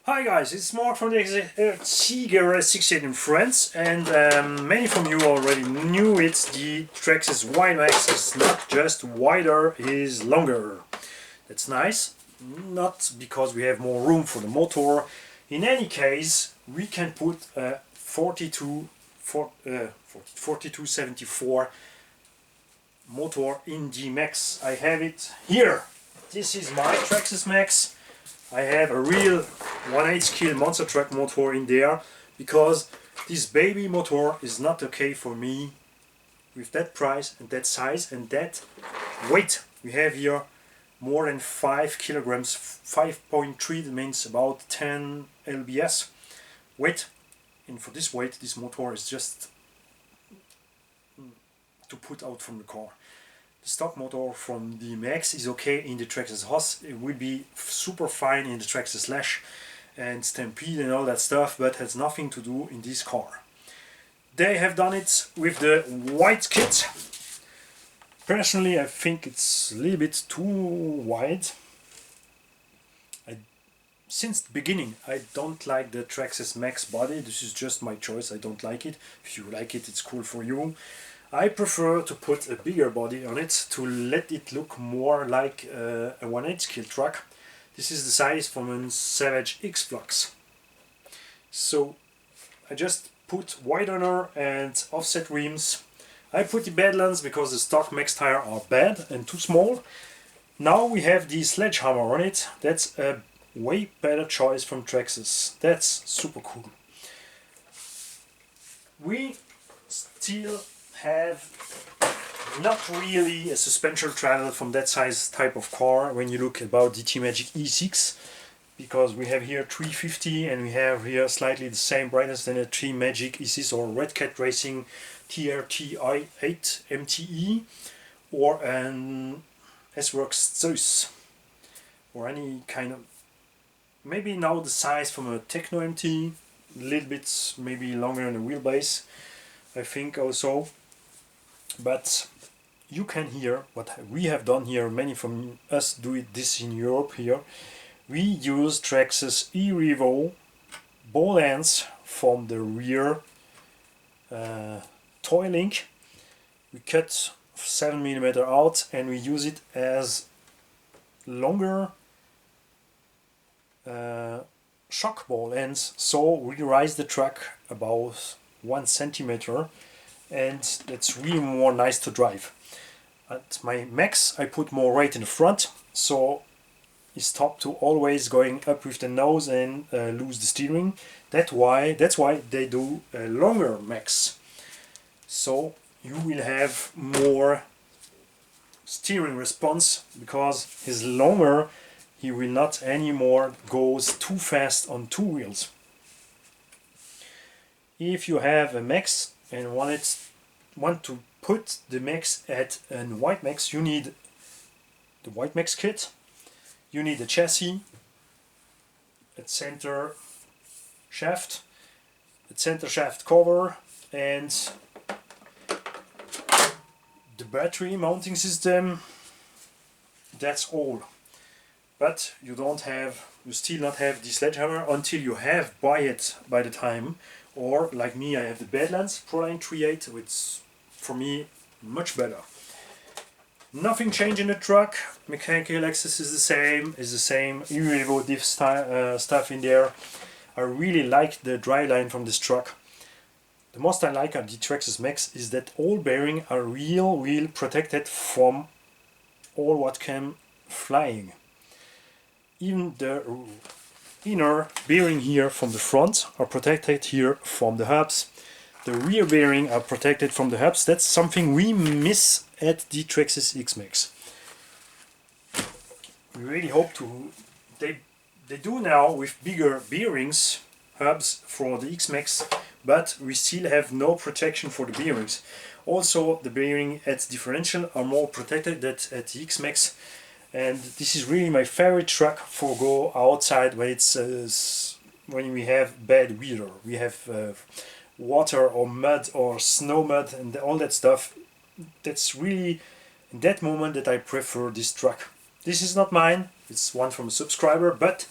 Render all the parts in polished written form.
Hi guys, it's Mark from the Garage 68 in France, and many from you already knew it. The TRAXXAS wide MAXX is not just wider, it is longer. That's nice, not because we have more room for the motor. In any case, we can put a 4274 motor in the MAXX. I have it here. This is my TRAXXAS MAXX. I have a real 1/8 kg monster truck motor in there because this baby motor is not okay for me with that price and that size and that weight. We have here more than 5 kilograms, 5.3, that means about 10 lbs weight, and for this weight this motor is just to put out from the car. The stock motor from the MAXX is okay in the TRAXXAS Hoss. It will be super fine in the TRAXXAS Slash and Stampede and all that stuff, but has nothing to do in this car. They have done it with the white kit. Personally, I think it's a little bit too wide. Since the beginning, I don't like the TRAXXAS MAXX body. This is just my choice. I don't like it. If you like it, it's cool for you. I prefer to put a bigger body on it to let it look more like a 1/8 kg truck. This is the size from a Savage X Flux. So I just put widener and offset rims. I put the Badlands because the stock MAXX tires are bad and too small. Now we have the sledgehammer on it. That's a way better choice from TRAXXAS. That's super cool. We still have not really a suspension travel from that size type of car when you look about the T-Magic E6, because we have here 350 and we have here slightly the same brightness than a T-Magic E6 or Red Cat Racing TRTI8 MTE or an S-Works Zeus or any kind of, maybe now the size from a Techno MT, a little bit maybe longer in the wheelbase, I think also. But you can hear what we have done here. Many from us do it this in Europe here. We use TRAXXAS E-Revo ball ends from the rear toy link. We cut 7mm out and we use it as longer shock ball ends, so we raise the truck about 1 centimeter, and that's really more nice to drive. At my MAXX I put more weight in the front, so you stop to always going up with the nose and lose the steering. That's why they do a longer MAXX, so you will have more steering response because he's longer. He will not anymore goes too fast on two wheels. If you have a MAXX and want to put the MAXX at a white MAXX, you need the white MAXX kit, you need a chassis, a center shaft, cover, and the battery mounting system. That's all. But you still not have the sledgehammer until you have buy it by the time. Or like me, I have the Badlands Proline 3.8, which for me much better. Nothing changed in the truck. Mechanical access is the same. E-Revo diff stuff in there. I really like the driveline from this truck. The most I like of the TRAXXAS MAXX is that all bearings are real protected from all what came flying. Even the inner bearing here from the front are protected here from the hubs. The rear bearing are protected from the hubs. That's something we miss at the TRAXXAS X-MAXX. We really hope to... They do now with bigger bearings, hubs for the X-MAXX, but we still have no protection for the bearings. Also, the bearing at differential are more protected than at the X-MAXX. And this is really my favorite truck for go outside when it's when we have bad weather. We have water or mud or snow mud and all that stuff. That's really in that moment that I prefer this truck. This is not mine, it's one from a subscriber, but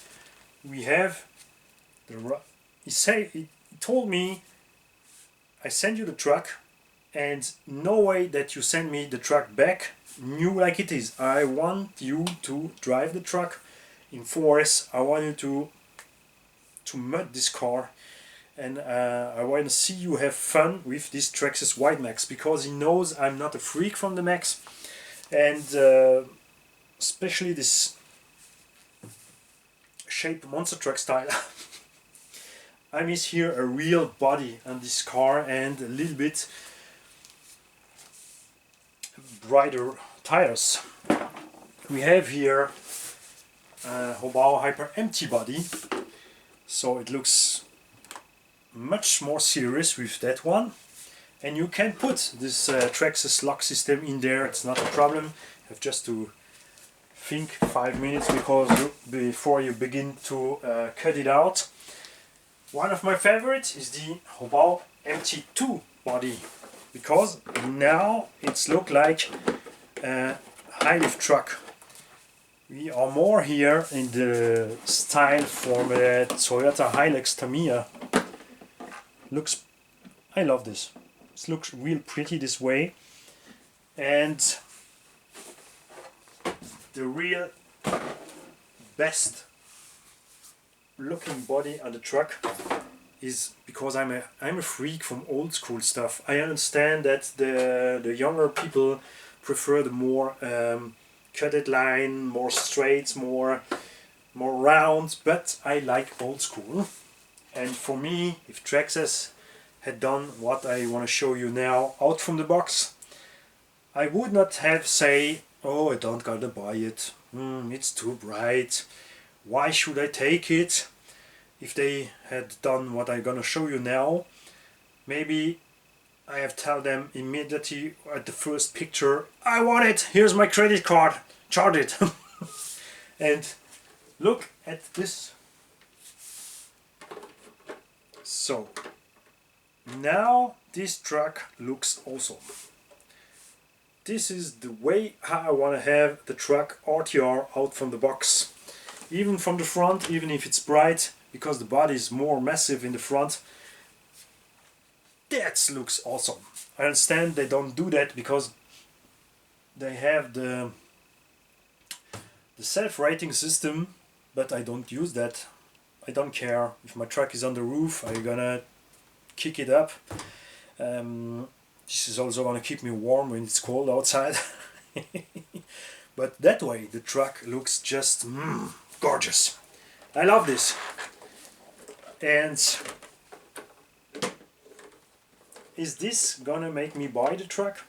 we have He told me, I send you the truck, and no way that you send me the truck back new like it is. I want you to drive the truck in forest. I want you to mud this car, and I want to see you have fun with this TRAXXAS Wide MAXX, because he knows I'm not a freak from the MAXX, and especially this shape monster truck style. I miss here a real body on this car and a little bit brighter tires. We have here a Hobao Hyper empty body, so it looks much more serious with that one, and you can put this TRAXXAS lock system in there. It's not a problem. You have just to think 5 minutes before you begin to cut it out. One of my favorites is the Hobao MT2 body, because now it's look like a high lift truck. We are more here in the style from the Toyota Hilux Tamiya. I love this. It looks real pretty this way, and the real best looking body on the truck is because I'm a freak from old school stuff. I understand that the younger people prefer the more cutted line, more straight, more round, but I like old school. And for me, if TRAXXAS had done what I want to show you now out from the box, I would not have say, oh, I don't gotta buy it, it's too bright, why should I take it? If they had done what I'm gonna show you now, maybe I have tell them immediately at the first picture, I want it, here's my credit card, charge it. And look at this. So now this truck looks awesome. This is the way how I want to have the truck RTR out from the box. Even from the front, even if it's bright, because the body is more massive in the front. That looks awesome. I understand they don't do that because they have the self-rating system, but I don't use that. I don't care if my truck is on the roof, I'm gonna kick it up. This is also gonna keep me warm when it's cold outside. But that way the truck looks just gorgeous. I love this. And is this gonna make me buy the truck?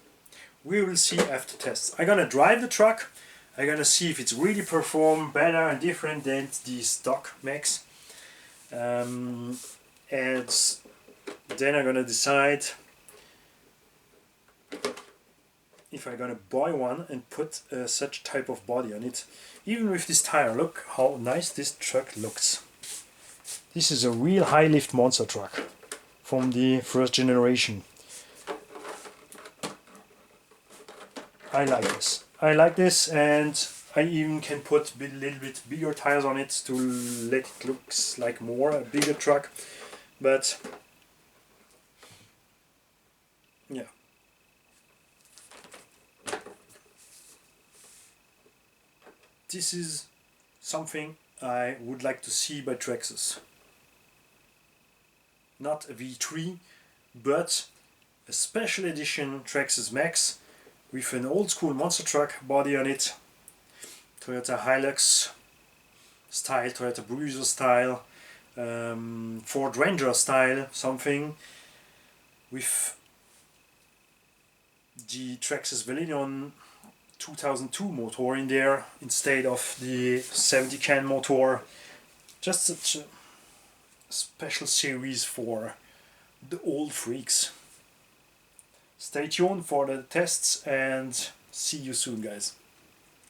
We will see after tests. I'm gonna drive the truck. I'm gonna see if it's really perform better and different than the stock MAXX. And then I'm gonna decide if I'm gonna buy one and put such type of body on it. Even with this tire, look how nice this truck looks. This is a real high lift monster truck from the first generation. I like this. I like this, and I even can put a little bit bigger tires on it to let it look like more a bigger truck. But yeah. This is something I would like to see by TRAXXAS. Not a V3, but a special edition TRAXXAS MAXX with an old school monster truck body on it. Toyota Hilux style, Toyota Bruiser style, Ford Ranger style, something with the TRAXXAS Velineon 2002 motor in there instead of the 70 can motor. Just such a special series for the old freaks. Stay tuned for the tests and see you soon, guys.